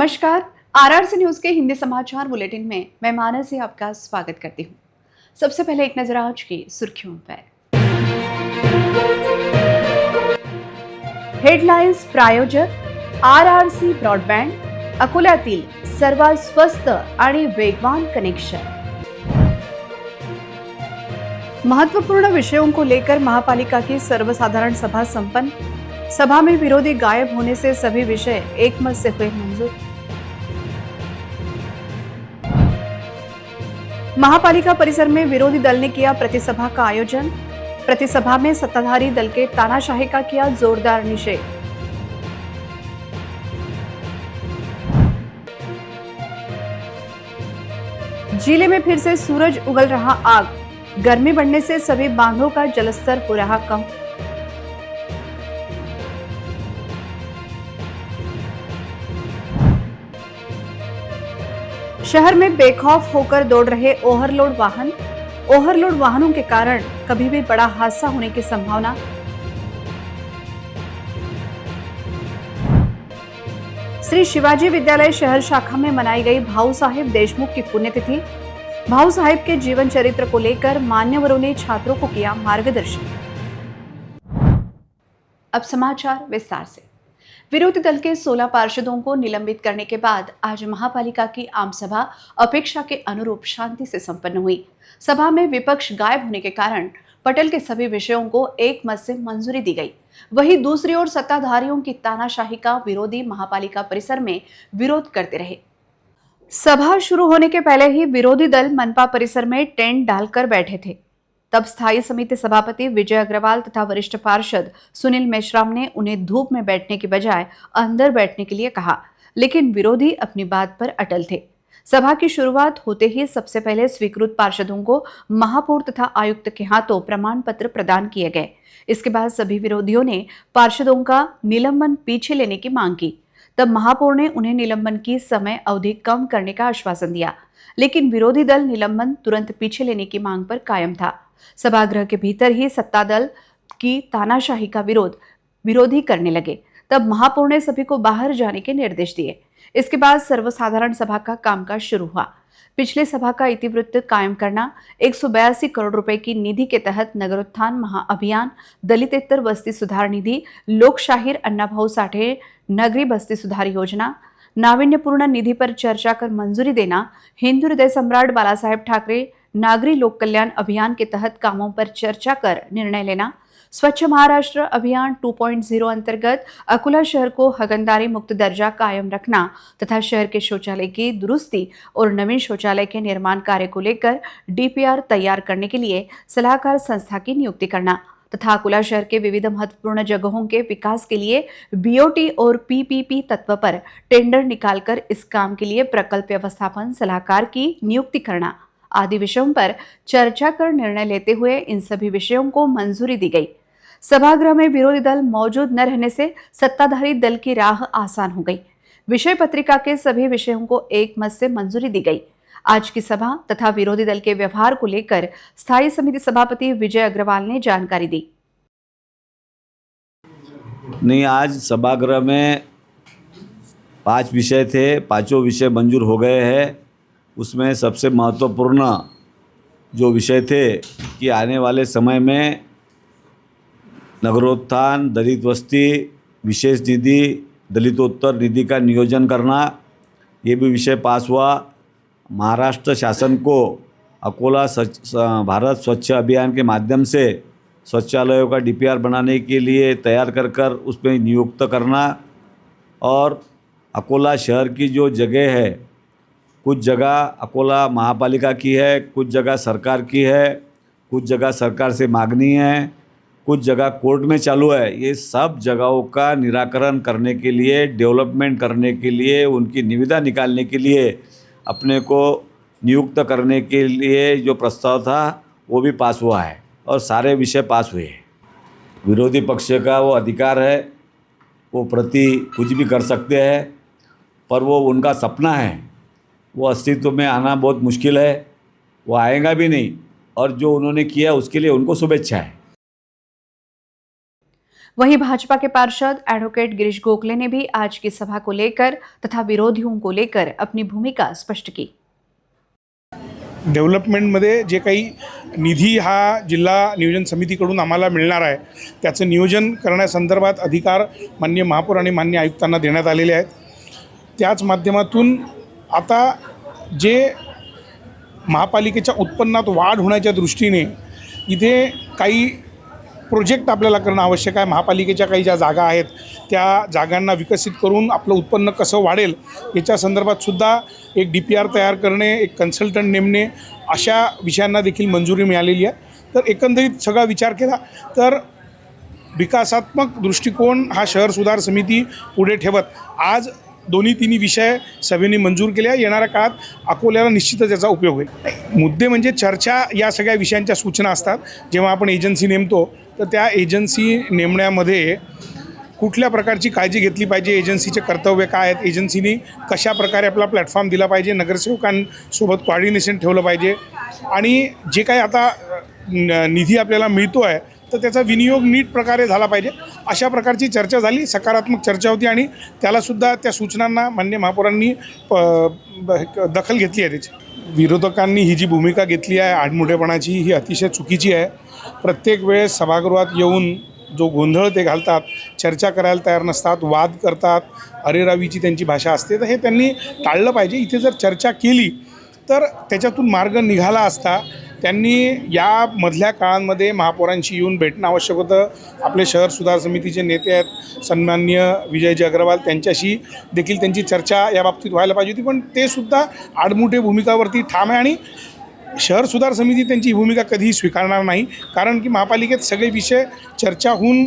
नमस्कार। RRC news के हिंदी समाचार बुलेटिन में मैं मानसी आपका स्वागत करती हूँ। सबसे पहले एक नजर आज की सुर्खियों पर। हेडलाइन्स प्रायोजक आरआरसी ब्रॉडबँड, अकोल्यातील सर्वात स्वस्त आणि वेगवान कनेक्शन। महत्वपूर्ण विषयों को लेकर महापालिका की सर्वसाधारण सभा संपन्न। सभा में विरोधी गायब होने से सभी विषय एकमत से हुए मंजूर। महापालिका परिसर में विरोधी दल ने किया प्रतिसभा का आयोजन। प्रतिसभा में सत्ताधारी दल के तानाशाही का किया जोरदार निषेध। जिले में फिर से सूरज उगल रहा आग। गर्मी बढ़ने से सभी बांधों का जलस्तर हो रहा कम। शहर में बेखौफ होकर दौड़ रहे ओवरलोड वाहन। ओवरलोड वाहनों के कारण कभी भी बड़ा हादसा होने की संभावना। श्री शिवाजी विद्यालय शहर शाखा में मनाई गई भाऊ साहेब देशमुख की पुण्यतिथि। भाऊ साहेब के जीवन चरित्र को लेकर मान्यवरों ने छात्रों को किया मार्गदर्शन। अब समाचार विस्तार से। विरोधी दल के 16 पार्षदों को निलंबित करने के बाद आज महापालिका की आम सभा अपेक्षा के अनुरूप शांति से संपन्न हुई। सभा में विपक्ष गायब होने के कारण पटल के सभी विषयों को एक मत से मंजूरी दी गई। वहीं दूसरी ओर सत्ताधारियों की तानाशाही का विरोधी महापालिका परिसर में विरोध करते रहे। सभा शुरू होने के पहले ही विरोधी दल मनपा परिसर में टेंट डालकर बैठे थे। तब स्थायी समिति सभापति विजय अग्रवाल तथा वरिष्ठ पार्षद सुनील मेश्राम ने उन्हें धूप में बैठने की बजाय अंदर बैठने के लिए कहा, लेकिन विरोधी अपनी बात पर अटल थे। सभा की शुरुआत होते ही सबसे पहले स्वीकृत पार्षदों को महापौर तथा आयुक्त के हाथों प्रमाण पत्र प्रदान किए गए। इसके बाद सभी विरोधियों ने पार्षदों का निलंबन पीछे लेने की मांग की। तब महापौर ने उन्हें निलंबन की समय अवधि कम करने का आश्वासन दिया, लेकिन विरोधी दल निलंबन तुरंत पीछे लेने की मांग पर कायम था। सभागृह के भीतर ही सत्ता दल की तानाशाही का विरोधी करने लगे। तब महापौर ने सभी को बाहर जाने के निर्देश दिए। इसके बाद सर्वसाधारण सभा का कामकाज शुरू हुआ। पिछले सभा का इतिवृत्त कायम करना, 182 करोड़ रुपए की निधि के तहत नगरोत्थान महाअभियान, दलितेतर बस्ती सुधार निधि, लोकशाहीर अण्णाभाऊ साठे नगरी बस्ती सुधार योजना, नाविन्यपूर्ण निधि पर चर्चा कर मंजूरी देना, हिंदू हृदय सम्राट बालासाहेब ठाकरे नागरी लोक कल्याण अभियान के तहत कामों पर चर्चा कर निर्णय लेना, स्वच्छ महाराष्ट्र अभियान 2.0 अंतर्गत अकोला शहर को हगंदारी मुक्त दर्जा कायम रखना तथा शहर के शौचालय की दुरुस्ती और नवीन शौचालय के निर्माण कार्य को लेकर डीपीआर तैयार करने के लिए सलाहकार संस्था की नियुक्ति करना तथा अकोला शहर के विविध महत्वपूर्ण जगहों के विकास के लिए बीओटी और पीपीपी तत्व पर टेंडर निकालकर इस काम के लिए प्रकल्प व्यवस्थापन सलाहकार की नियुक्ति करना आदि विषयों पर चर्चा कर निर्णय लेते हुए इन सभी विषयों को मंजूरी दी गई। सभागृह में विरोधी दल मौजूद न रहने से सत्ताधारी दल की राह आसान हो गई। विषय पत्रिका के सभी विषयों को एक मत से मंजूरी दी गई। आज की सभा तथा विरोधी दल के व्यवहार को लेकर स्थायी समिति सभापति विजय अग्रवाल ने जानकारी दी। नहीं, आज सभागृह में 5 विषय थे, पांचों विषय मंजूर हो गए हैं। उसमें सबसे महत्वपूर्ण जो विषय थे कि आने वाले समय में नगरोत्थान, दलित बस्ती विशेष निधि, दलितोत्तर निधि का नियोजन करना, ये भी विषय पास हुआ। महाराष्ट्र शासन को अकोला भारत स्वच्छ अभियान के माध्यम से शौचालयों का डीपीआर बनाने के लिए तैयार कर उसमें नियुक्त करना और अकोला शहर की जो जगह है, कुछ जगह अकोला महापालिका की है, कुछ जगह सरकार की है, कुछ जगह सरकार से मांगनी है, कुछ जगह कोर्ट में चालू है। ये सब जगहों का निराकरण करने के लिए, डेवलपमेंट करने के लिए, उनकी निविदा निकालने के लिए, अपने को नियुक्त करने के लिए जो प्रस्ताव था वो भी पास हुआ है और सारे विषय पास हुए हैं। विरोधी पक्ष का वो अधिकार है, वो प्रति कुछ भी कर सकते हैं, पर वो उनका सपना है, वो अस्तित्व में आना बहुत मुश्किल है, वो आएगा भी नहीं और जो उन्होंने किया उसके लिए उनको शुभेच्छा है। वहीं भाजपा के पार्षद एडवोकेट गिरीश गोखले ने भी आज की सभा को लेकर तथा विरोधियों को लेकर अपनी भूमिका स्पष्ट की। डेव्हलपमेंटमध्ये जे काही निधी हा जिल्हा नियोजन समितीकडून आम्हाला मिळणार आहे त्याचं नियोजन करण्यासंदर्भात अधिकार माननीय महापौर आणि माननीय आयुक्तांना देण्यात आलेले आहेत। त्याच माध्यमातून आता जे महापालिकेच्या उत्पन्नात वाढ होण्याच्या दृष्टीने इथे काही प्रोजेक्ट आपल्याला करणं आवश्यक आहे। महापालिकेच्या काही ज्या जागा आहेत त्या जागांना विकसित करून आपलं उत्पन्न कसं वाढेल याच्या संदर्भात सुद्धा एक DPR तयार करणे, एक कन्सल्टंट नेमणे अशा विषयांना देखील मंजुरी मिळालेली आहे। तर एकंदरीत सगळा विचार केला तर विकासात्मक दृष्टिकोन हा शहर सुधार समिती पुढे ठेवत आज दोन्ही तिन्ही विषय सभेने मंजूर केले। येणाऱ्या काळात अकोल्याला निश्चितच याचा उपयोग होईल। मुद्दे म्हणजे चर्चा या सगळ्या विषयांच्या सूचना असतात। जेव्हा आपण एजन्सी नेमतो तर त्या एजन्सी नेमण्यामध्ये कुठल्या प्रकारची काळजी घेतली पाहिजे, एजन्सीचे कर्तव्य काय आहेत, एजन्सीनी कशा प्रकारे आपला प्लॅटफॉर्म दिला पाहिजे, नगरसेवकांसोबत कोऑर्डिनेशन ठेवलं पाहिजे आणि जे काही आता निधी आपल्याला मिळतो आहे तर त्याचा विनियोग नीट प्रकारे झाला पाहिजे अशा प्रकारची चर्चा झाली। सकारात्मक चर्चा होती आणि त्यालासुद्धा त्या सूचनांना माननीय महापौरांनी दखल घेतली आहे। त्याची विरोधकांनी ही जी भूमिका घेतली आहे आडमुठेपणाची ही अतिशय चुकीची आहे। प्रत्येक वेळेस सभागृहात येऊन जो गोंधळ ते घालतात, चर्चा करायला तयार नसतात, वाद करतात, अरेरावीची त्यांची भाषा असते, तर हे त्यांनी टाळलं पाहिजे। इथे जर चर्चा केली तर त्याच्यातून मार्ग निघाला असता। त्यांनी या मधल्या काळांमध्ये महापौरांशी येऊन भेटणं आवश्यक होतं। आपले शहर सुधार समितीचे नेते आहेत सन्माननीय विजयजी अग्रवाल, त्यांच्याशी देखील त्यांची चर्चा या बाबतीत व्हायला पाहिजे होती, पण ते सुद्धा आडमुठे भूमिकावरती ठाम आहे आणि शहर सुधार समिती त्यांची भूमिका कधीही स्वीकारणार नाही। कारण की महापालिकेत सगळे विषय चर्चा होऊन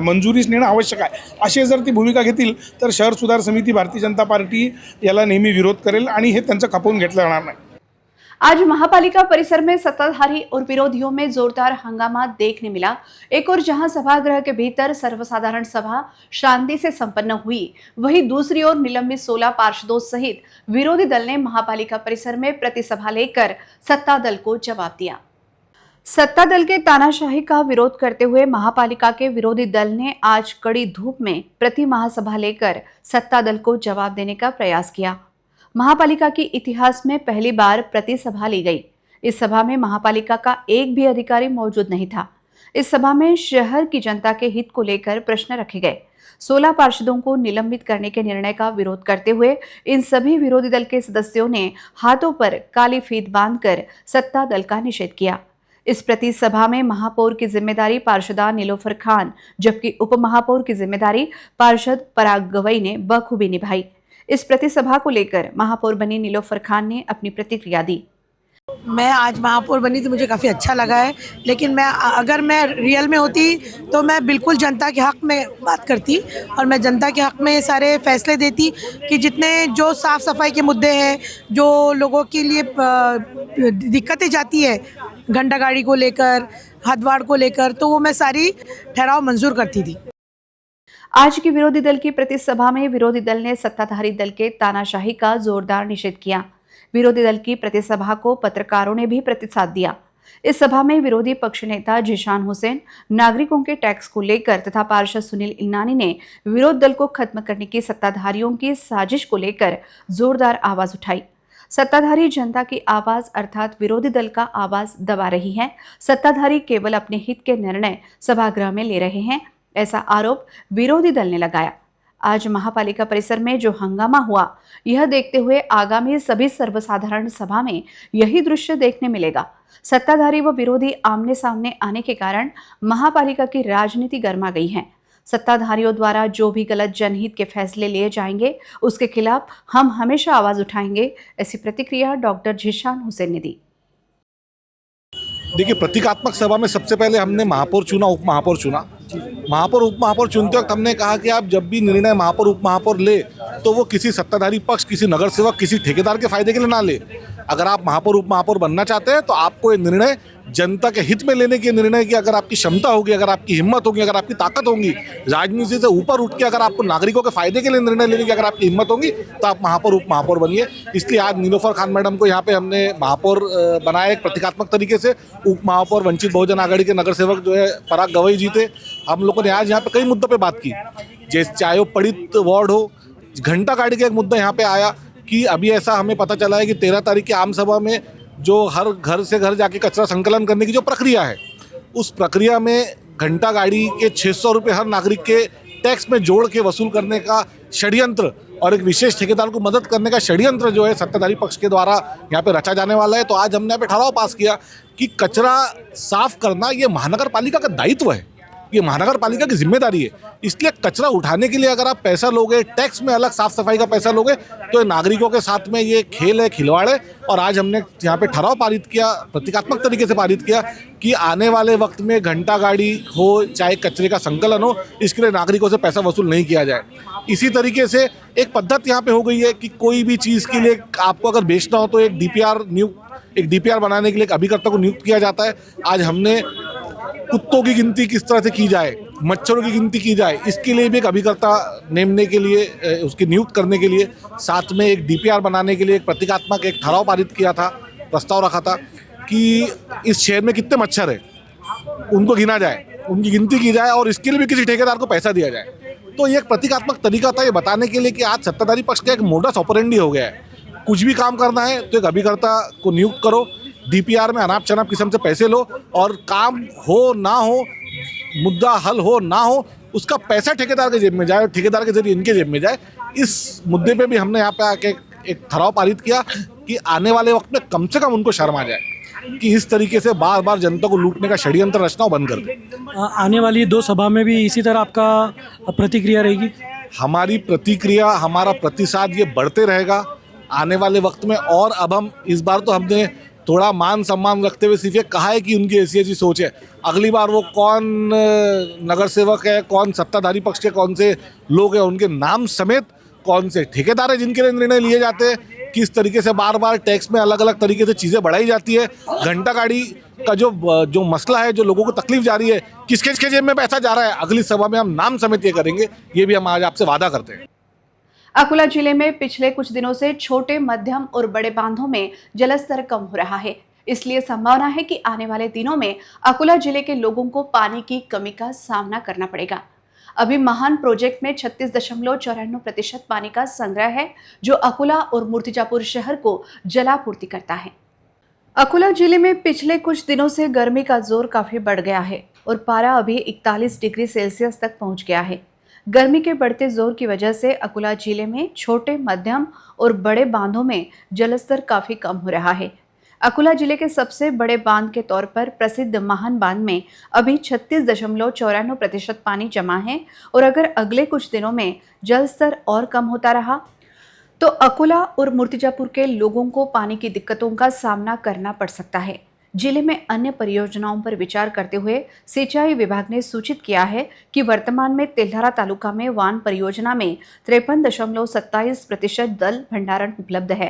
मंजुरीस नेणं आवश्यक आहे। असे जर ती भूमिका घेतील तर शहर सुधार समिती भारतीय जनता पार्टी याला नेहमी विरोध करेल आणि हे त्यांचं खपवून घेतलं जाणार नाही। आज महापालिका परिसर में सत्ताधारी और विरोधियों में जोरदार हंगामा देखने मिला। एक और जहां सभागृह के भीतर सर्वसाधारण सभा शांति से संपन्न हुई, वहीं दूसरी ओर निलंबित 16 पार्षदों सहित विरोधी दल ने महापालिका परिसर में प्रतिसभा लेकर सत्ता दल को जवाब दिया। सत्ता दल के तानाशाही का विरोध करते हुए महापालिका के विरोधी दल ने आज कड़ी धूप में प्रति महासभा लेकर सत्ता दल को जवाब देने का प्रयास किया। महापालिका की इतिहास में पहली बार प्रतिसभा ली गई। इस सभा में महापालिका का एक भी अधिकारी मौजूद नहीं था। इस सभा में शहर की जनता के हित को लेकर प्रश्न रखे गए। 16 पार्षदों को निलंबित करने के निर्णय का विरोध करते हुए इन सभी विरोधी दल के सदस्यों ने हाथों पर काली फीत बांधकर सत्ता दल का निषेध किया। इस प्रतिसभा में महापौर की जिम्मेदारी पार्षदा नीलोफर खान जबकि उप महापौर की जिम्मेदारी पार्षद पराग गवई ने बखूबी निभाई। इस प्रतिसभा को लेकर महापौर बनी नीलोफर खान ने अपनी प्रतिक्रिया दी। मैं आज महापौर बनी तो मुझे काफ़ी अच्छा लगा है, लेकिन अगर मैं रियल में होती तो मैं बिल्कुल जनता के हक़ में बात करती और मैं जनता के हक़ में सारे फैसले देती कि जितने जो साफ़ सफाई के मुद्दे हैं, जो लोगों के लिए दिक्कतें जाती है घंटागाड़ी को लेकर, हदवाड़ को लेकर, तो वो मैं सारी ठहराव मंजूर करती थी। आज की विरोधी दल की प्रतिसभा में विरोधी दल ने सत्ताधारी दल के तानाशाही का जोरदार निषेध किया। विरोधी दल की प्रतिसभा को पत्रकारों ने भी प्रतिसाद दिया। इस सभा में विरोधी पक्ष नेता जिशान हुसैन नागरिकों के टैक्स को लेकर तथा पार्षद सुनील इन्नानी ने विरोध दल को खत्म करने की सत्ताधारियों की साजिश को लेकर जोरदार आवाज उठाई। सत्ताधारी जनता की आवाज अर्थात विरोधी दल का आवाज दबा रही है। सत्ताधारी केवल अपने हित के निर्णय सभागृह में ले रहे हैं, ऐसा आरोप विरोधी दल ने लगाया। आज महापालिका परिसर में जो हंगामा हुआ, यह देखते हुए आगामी सभी सर्वसाधारण सभा में यही दृश्य देखने मिलेगा। सत्ताधारी व विरोधी आमने सामने आने के कारण महापालिका की राजनीति गर्मा गई है। सत्ताधारियों द्वारा जो भी गलत जनहित के फैसले लिए जाएंगे उसके खिलाफ हम हमेशा आवाज उठाएंगे, ऐसी प्रतिक्रिया डॉक्टर जिशान हुसैन ने दी। देखिए, प्रतीकात्मक सभा में सबसे पहले हमने महापौर चुना, उप महापौर चुना। महापौर उप महापौर चुनते वक्त हमने कहा कि आप जब भी निर्णय महापौर उप महापौर ले तो वो किसी सत्ताधारी पक्ष, किसी नगर सेवक, किसी ठेकेदार के फायदे के लिए ना ले। अगर आप महापौर उप महापौर बनना चाहते हैं तो आपको ये निर्णय जनता के हित में लेने के निर्णय की अगर आपकी क्षमता होगी, अगर आपकी हिम्मत होगी, अगर आपकी ताकत होगी, राजनीति से ऊपर उठ के अगर आपको नागरिकों के फायदे के लिए निर्णय लेने की अगर आपकी हिम्मत होगी, तो आप महापौर उप महापौर बनिए। इसलिए आज नीलोफर खान मैडम को यहाँ पे हमने महापौर बनाया एक प्रतीकात्मक तरीके से। उप महापौर वंचित बहुजन आघाड़ी के नगर सेवक जो है पराग गवई जी थे। हम लोगों ने आज यहाँ पे कई मुद्दों पर बात की, जैसे चाहे वो पीड़ित वार्ड हो, घंटा गाड़ी का एक मुद्दा यहाँ पे आया कि अभी ऐसा हमें पता चला है कि 13 तारीख की आम सभा में जो हर घर से घर जाके कचरा संकलन करने की जो प्रक्रिया है, उस प्रक्रिया में घंटा गाड़ी के 600 रुपये हर नागरिक के टैक्स में जोड़ के वसूल करने का षड्यंत्र और एक विशेष ठेकेदार को मदद करने का षड्यंत्र जो है सत्ताधारी पक्ष के द्वारा यहाँ पे रचा जाने वाला है। तो आज हमने यहाँ पे ठहराव पास किया कि कचरा साफ करना ये महानगर पालिका का दायित्व है, ये महानगर पालिका की जिम्मेदारी है। इसलिए कचरा उठाने के लिए अगर आप पैसा लोगे, टैक्स में अलग साफ सफाई का पैसा लोगे, तो ये नागरिकों के साथ में ये खेल है, खिलवाड़ है। और आज हमने यहाँ पे ठहराव पारित किया, प्रतीकात्मक तरीके से पारित किया कि आने वाले वक्त में घंटा गाड़ी हो चाहे कचरे का संकलन हो, इसके लिए नागरिकों से पैसा वसूल नहीं किया जाए। इसी तरीके से एक पद्धति यहाँ पे हो गई है कि कोई भी चीज़ के लिए आपको अगर बेचना हो तो एक डीपीआर बनाने के लिए एक अभिकर्ता को नियुक्त किया जाता है। आज हमने कुत्तों की गिनती किस तरह से की जाए, मच्छरों की गिनती की जाए, इसके लिए भी एक अभिकर्ता नेमने के लिए, उसकी नियुक्त करने के लिए, साथ में एक डीपीआर बनाने के लिए एक प्रतीकात्मक एक ठहराव पारित किया था, प्रस्ताव रखा था कि इस शहर में कितने मच्छर है उनको गिना जाए, उनकी गिनती की जाए और इसके लिए भी किसी ठेकेदार को पैसा दिया जाए। तो ये एक प्रतीकात्मक तरीका था ये बताने के लिए कि आज सत्ताधारी पक्ष का एक मोडस ऑपरेंडी हो गया है। कुछ भी काम करना है तो एक अभिकर्ता को नियुक्त करो, डीपीआर में अनाप शनाप किस्म से पैसे लो और काम हो ना हो, मुद्दा हल हो ना हो, उसका पैसा ठेकेदार के जेब में जाए और ठेकेदार के जरिए इनके जेब में जाए। इस मुद्दे पे भी हमने यहाँ पे आके एक ठहराव पारित किया कि आने वाले वक्त में कम से कम उनको शर्म आ जाए कि इस तरीके से बार बार जनता को लूटने का षड्यंत्र रचना बंद कर दे। आने वाली 2 सभा में भी इसी तरह आपका प्रतिक्रिया रहेगी? हमारी प्रतिक्रिया, हमारा प्रतिसाद ये बढ़ते रहेगा आने वाले वक्त में। और अब हम इस बार तो हमने थोड़ा मान सम्मान रखते हुए सिर्फ ये कहा है कि उनकी ऐसी सोच है। अगली बार वो कौन नगर सेवक है, कौन सत्ताधारी पक्ष के कौन से लोग हैं, उनके नाम समेत कौन से ठेकेदार है जिनके लिए निर्णय लिए जाते हैं, किस तरीके से बार बार टैक्स में अलग अलग तरीके से चीज़ें बढ़ाई जाती है, घंटा गाड़ी का जो मसला है, जो लोगों को तकलीफ जा रही है, किसके जेब में पैसा जा रहा है, अगली सभा में हम नाम समेत ये करेंगे। ये भी हम आज आपसे वादा करते हैं। अकोला जिले में पिछले कुछ दिनों से छोटे, मध्यम और बड़े बांधों में जलस्तर कम हो रहा है। इसलिए संभावना है कि आने वाले दिनों में अकोला जिले के लोगों को पानी की कमी का सामना करना पड़ेगा। अभी महान प्रोजेक्ट में 36.94% पानी का संग्रह है, जो अकोला और मूर्तिजापुर शहर को जलापूर्ति करता है। अकोला जिले में पिछले कुछ दिनों से गर्मी का जोर काफी बढ़ गया है और पारा अभी 41 डिग्री सेल्सियस तक पहुंच गया है। गर्मी के बढ़ते जोर की वजह से अकोला जिले में छोटे, मध्यम और बड़े बांधों में जलस्तर काफी कम हो रहा है। अकोला जिले के सबसे बड़े बांध के तौर पर प्रसिद्ध महान बांध में अभी 36.94% पानी जमा है और अगर अगले कुछ दिनों में जल स्तर और कम होता रहा तो अकोला और मूर्तिजापुर के लोगों को पानी की दिक्कतों का सामना करना पड़ सकता है। जिले में अन्य परियोजनाओं पर विचार करते हुए सिंचाई विभाग ने सूचित किया है कि वर्तमान में तेल्हारा तालुका में वान परियोजना में 53.27% जल भंडारण उपलब्ध है।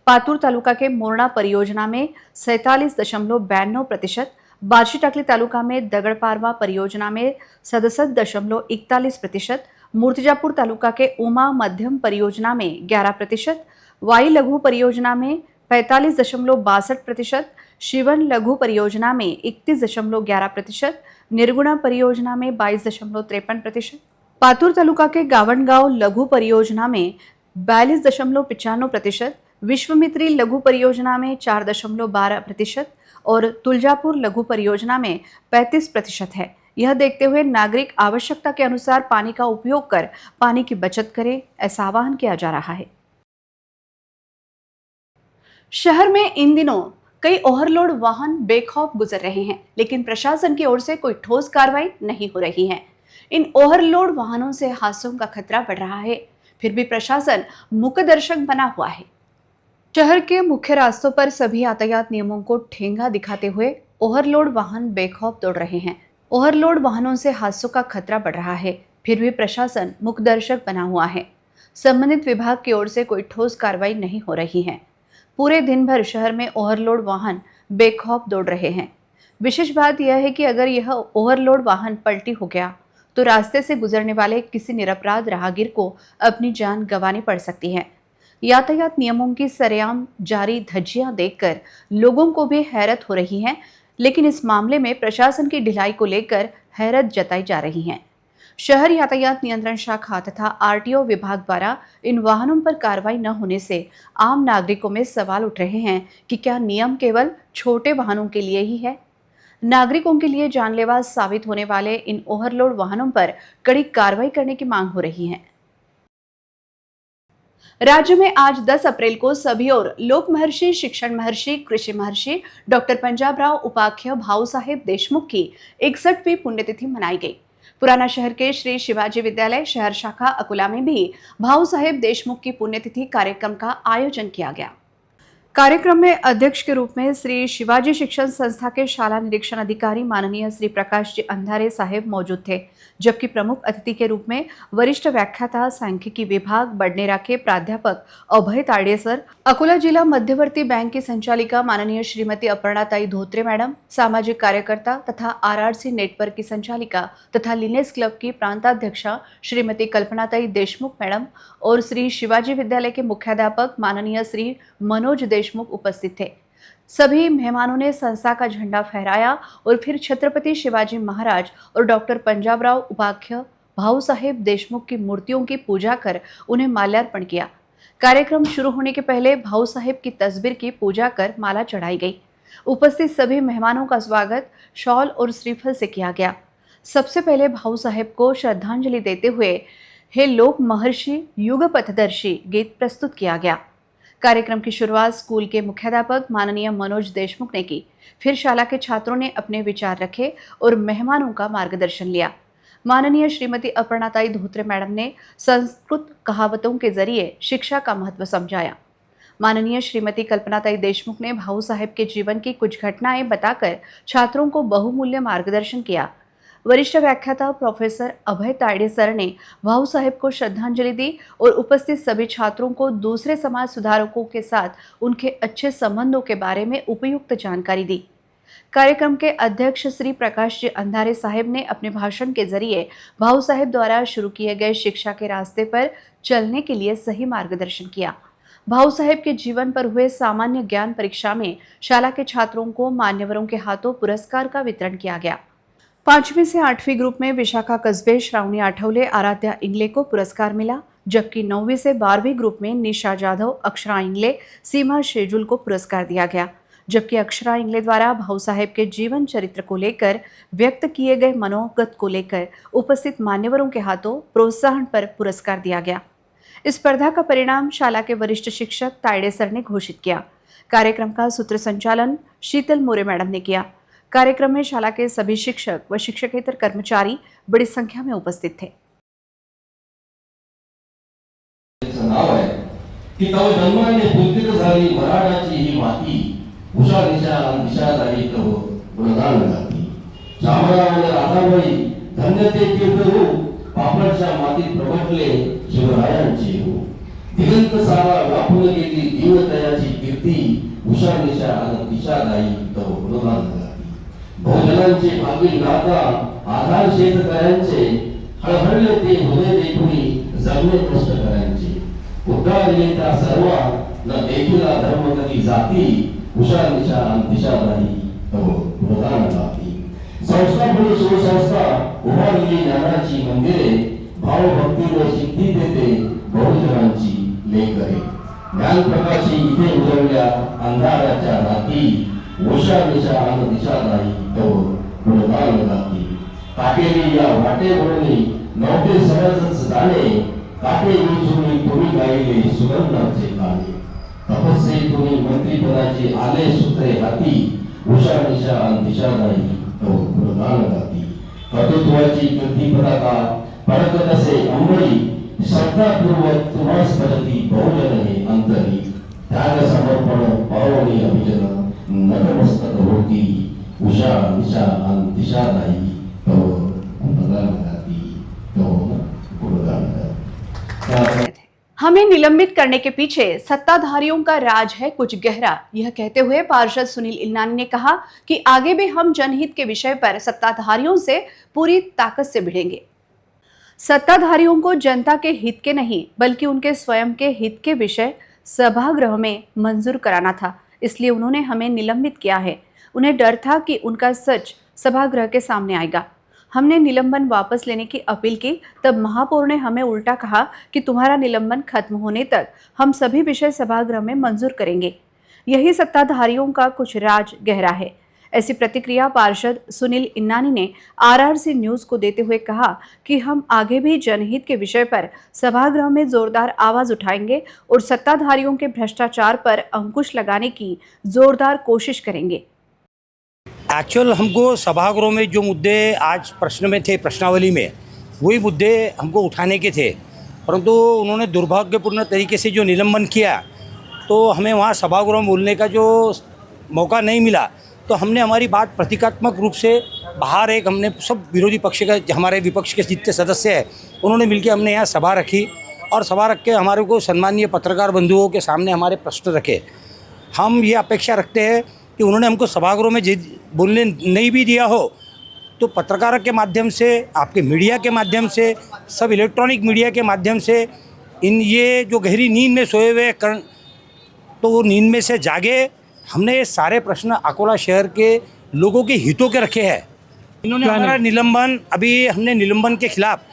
पातूर तालुका के मोरना परियोजना में 47.92%, बार्शी टाकली तालुका में दगड़पारवा परियोजना में 67.41%, मूर्तिजापुर तालुका के उमा मध्यम परियोजना में 11%, वाई लघु परियोजना में 45.62%, शिवन लघु परियोजना में 31.11%, निर्गुणा परियोजना में 22.53%, पातूर तालुका के गावनगांव लघु परियोजना में 42.95%, विश्वमित्री लघु परियोजना में 4.12% और तुलजापुर लघु परियोजना में 35% है। यह देखते हुए नागरिक आवश्यकता के अनुसार पानी का उपयोग कर पानी की बचत करें, ऐसा आह्वान किया जा रहा है। शहर में इन दिनों कई ओवरलोड वाहन बेखौफ गुजर रहे हैं, लेकिन प्रशासन की ओर से कोई ठोस कार्रवाई नहीं हो रही है। इन ओवरलोड वाहनों से हादसों का खतरा बढ़ रहा है, फिर भी प्रशासन मूकदर्शक बना हुआ है। शहर के मुख्य रास्तों पर सभी यातायात नियमों को ठेंगा दिखाते हुए ओवरलोड वाहन बेखौफ दौड़ रहे हैं। ओवरलोड वाहनों से हादसों का खतरा बढ़ रहा है, फिर भी प्रशासन मूकदर्शक बना हुआ है। संबंधित विभाग की ओर से कोई ठोस कार्रवाई नहीं हो रही है। पूरे दिन भर शहर में ओवरलोड वाहन बेखौफ दौड़ रहे हैं। विशेष बात यह है कि अगर यह ओवरलोड वाहन पलटी हो गया तो रास्ते से गुजरने वाले किसी निरपराध राहगीर को अपनी जान गंवानी पड़ सकती है। यातायात नियमों की सरेआम जारी धज्जियां देखकर लोगों को भी हैरत हो रही है, लेकिन इस मामले में प्रशासन की ढिलाई को लेकर हैरत जताई जा रही है। शहर यातायात नियंत्रण शाखा तथा आरटीओ विभाग द्वारा इन वाहनों पर कार्रवाई न होने से आम नागरिकों में सवाल उठ रहे हैं कि क्या नियम केवल छोटे वाहनों के लिए ही है। नागरिकों के लिए जानलेवा साबित होने वाले इन ओवरलोड वाहनों पर कड़ी कार्रवाई करने की मांग हो रही है। राज्य में आज 10 अप्रैल को सभी और लोक महर्षि, शिक्षण महर्षि, कृषि महर्षि डॉक्टर पंजाबराव उपाख्य भाऊ साहेब देशमुख की 61वीं पुण्यतिथि मनाई गई। पुराना शहर के श्री शिवाजी विद्यालय शहर शाखा अकोला में भी भाऊ साहेब देशमुख की पुण्यतिथि कार्यक्रम का आयोजन किया गया। कार्यक्रम में अध्यक्ष के रूप में श्री शिवाजी शिक्षण संस्था के शाला निरीक्षण अधिकारी माननीय श्री प्रकाश जी अंधारे साहेब मौजूद थे, जबकि प्रमुख अतिथि के रूप में वरिष्ठ व्याख्याता सांख्यिकी विभाग बडनेरा के प्राध्यापक अभय ताड़े सर, अकोला जिला मध्यवर्ती बैंक की संचालिका माननीय श्रीमती अपर्णाताई धोत्रे मैडम, सामाजिक कार्यकर्ता तथा आरआरसी नेटवर्क की संचालिका तथा लिनेस क्लब की प्रांताध्यक्षा श्रीमती कल्पनाताई देशमुख मैडम और श्री शिवाजी विद्यालय के मुख्याध्यापक माननीय श्री मनोज देशमुख उपस्थित थे। सभी मेहमानों ने संस्था का झंडा फहराया और फिर छत्रपति शिवाजी महाराज और डॉक्टर पंजाबराव उपाख्य भाऊ साहेब देशमुख की मूर्तियों की पूजा कर उन्हें माल्यार्पण किया। कार्यक्रम शुरू होने के पहले भाऊ साहेब की तस्वीर की पूजा कर माला चढ़ाई गई। उपस्थित सभी मेहमानों का स्वागत शॉल और श्रीफल से किया गया। सबसे पहले भाऊ साहेब को श्रद्धांजलि देते हुए हे लोक महर्षि युग पथदर्शी गीत प्रस्तुत किया गया। कार्यक्रम की शुरुआत स्कूल के मुख्याध्यापक माननीय मनोज देशमुख ने की। फिर शाला के छात्रों ने अपने विचार रखे और मेहमानों का मार्गदर्शन लिया। माननीय श्रीमती अपर्णाताई धोत्रे मैडम ने संस्कृत कहावतों के जरिए शिक्षा का महत्व समझाया। माननीय श्रीमती कल्पनाताई देशमुख ने भाऊ साहेब के जीवन की कुछ घटनाएं बताकर छात्रों को बहुमूल्य मार्गदर्शन किया। वरिष्ठ व्याख्याता प्रोफेसर अभय ताड़े सर ने भाऊ साहेब को श्रद्धांजलि दी और उपस्थित सभी छात्रों को दूसरे समाज सुधारकों के साथ उनके अच्छे संबंधों के बारे में उपयुक्त जानकारी दी। कार्यक्रम के अध्यक्ष श्री प्रकाश जी अंधारे साहेब ने अपने भाषण के जरिए भाऊ साहेब द्वारा शुरू किए गए शिक्षा के रास्ते पर चलने के लिए सही मार्गदर्शन किया। भाऊ साहेब के जीवन पर हुए सामान्य ज्ञान परीक्षा में शाला के छात्रों को मान्यवरों के हाथों पुरस्कार का वितरण किया गया। 5वीं से 8वीं ग्रुप में विशाखा कस्बे, श्रावणी आठवले, आराध्या इंगले को पुरस्कार मिला, जबकि 9वीं से 12वीं ग्रुप में निशा जाधव, अक्षरा इंगले, सीमा शेजुल को पुरस्कार दिया गया। जबकि अक्षरा इंगले द्वारा भाऊ साहेब के जीवन चरित्र को लेकर व्यक्त किए गए मनोगत को लेकर उपस्थित मान्यवरों के हाथों प्रोत्साहन पर पुरस्कार दिया गया। इस स्पर्धा का परिणाम शाला के वरिष्ठ शिक्षक ताड़े सर ने घोषित किया। कार्यक्रम का सूत्र संचालन शीतल मोरे मैडम ने किया। कार्यक्रम में शाला के सभी शिक्षक व शिक्षकेतर कर्मचारी बड़ी संख्या में उपस्थित थे। नाव आहे की तव जन्माने पुलकित झाली मराठाची ही माती, उषा दिशादायी तव गुणगान गाती। शामराव राधाबाई धन्य ते तीर्थरूप, पापडच्या मातीत प्रगटले शिवरायांचे रूप। दिगंत सारा व्यापून गेली दीनदयाची कीर्ती, उषा दिशादायी तव गुणगान गाती। बहुजनांचे भाग्य गाता आधार शेतकऱ्यांचे, हळहळले ते हृदय देखुनी जगणे कष्टकऱ्यांचे। उद्धारले त्या सर्व न देखिला धर्म कधी जाती, उषा दिशादायी तव गुणगान गाती। संस्थापनी शिवसंस्था उभारली ज्ञानाची मंदिरे, भावभक्ती व सिद्धी देते बहुजनांची लेकरे। ज्ञानप्रकाशी इथे उजळल्या अंधाराच्या राती, उषा दिशादायी तव गुणगान गाती। काटेरी या वाटेवरुनी नव्हते सहजच जाणे, काटे विंचुनी तुम्ही गायले सुगंधाचे गाणे। तपस्वी तुम्ही मंत्रिपदाचे आले सूत्रे हाती, उषा दिशादायी तव गुणगान गाती। कर्तृत्वाची कीर्ती पताका फडकत असे अंबरी, श्रद्धापूर्वक तुम्हास भजती बहुजन हे अंतरी। त्याग समर्पण पावनी अभिजन, नतमस्तक होती उषा दिशादायी तव गुणगान गाती तव गुणगान गाती। हम हमें निलंबित करने के पीछे सत्ताधारियों का राज है कुछ गहरा, यह कहते हुए पार्षद सुनील इन्नानी ने कहा कि आगे भी हम जनहित के विषय पर सत्ताधारियों से पूरी ताकत से भिड़ेंगे। सत्ताधारियों को जनता के हित के नहीं बल्कि उनके स्वयं के हित के विषय सभागृह में मंजूर कराना था, इसलिए उन्होंने हमें निलंबित किया है। उन्हें डर था कि उनका सच सभागृह के सामने आएगा। हमने निलंबन वापस लेने की अपील की, तब महापौर ने हमें उल्टा कहा कि तुम्हारा निलंबन खत्म होने तक हम सभी विषय सभागृह में मंजूर करेंगे। यही सत्ताधारियों का कुछ राज गहरा है। ऐसी प्रतिक्रिया पार्षद सुनील इन्नानी ने आरआरसी न्यूज को देते हुए कहा कि हम आगे भी जनहित के विषय पर सभागृह में जोरदार आवाज उठाएंगे और सत्ताधारियों के भ्रष्टाचार पर अंकुश लगाने की जोरदार कोशिश करेंगे। एक्चुअल हमको सभागृह में जो मुद्दे आज प्रश्न में थे, प्रश्नावली में, वही मुद्दे हमको उठाने के थे, परंतु उन्होंने दुर्भाग्यपूर्ण तरीके से जो निलंबन किया तो हमें वहाँ सभागृह में बोलने का जो मौका नहीं मिला। तो हमने हमारी बात प्रतीकात्मक रूप से बाहर हमने सब विरोधी पक्ष का, हमारे विपक्ष के जितने सदस्य हैं उन्होंने मिलकर हमने यहाँ सभा रखी और सभा रख के हमारे को सम्मानीय पत्रकार बंधुओं के सामने हमारे प्रश्न रखे। हम ये अपेक्षा रखते हैं कि उन्होंने हमको सभागृह में बोलने नहीं भी दिया हो तो पत्रकारों के माध्यम से, आपके मीडिया के माध्यम से, सब इलेक्ट्रॉनिक मीडिया के माध्यम से ये जो गहरी नींद में सोए हुए तो वो नींद में से जागे। हमने ये सारे प्रश्न अकोला शहर के लोगों के हितों के रखे हैं। इन्होंने हमारा निलंबन, अभी हमने निलंबन के खिलाफ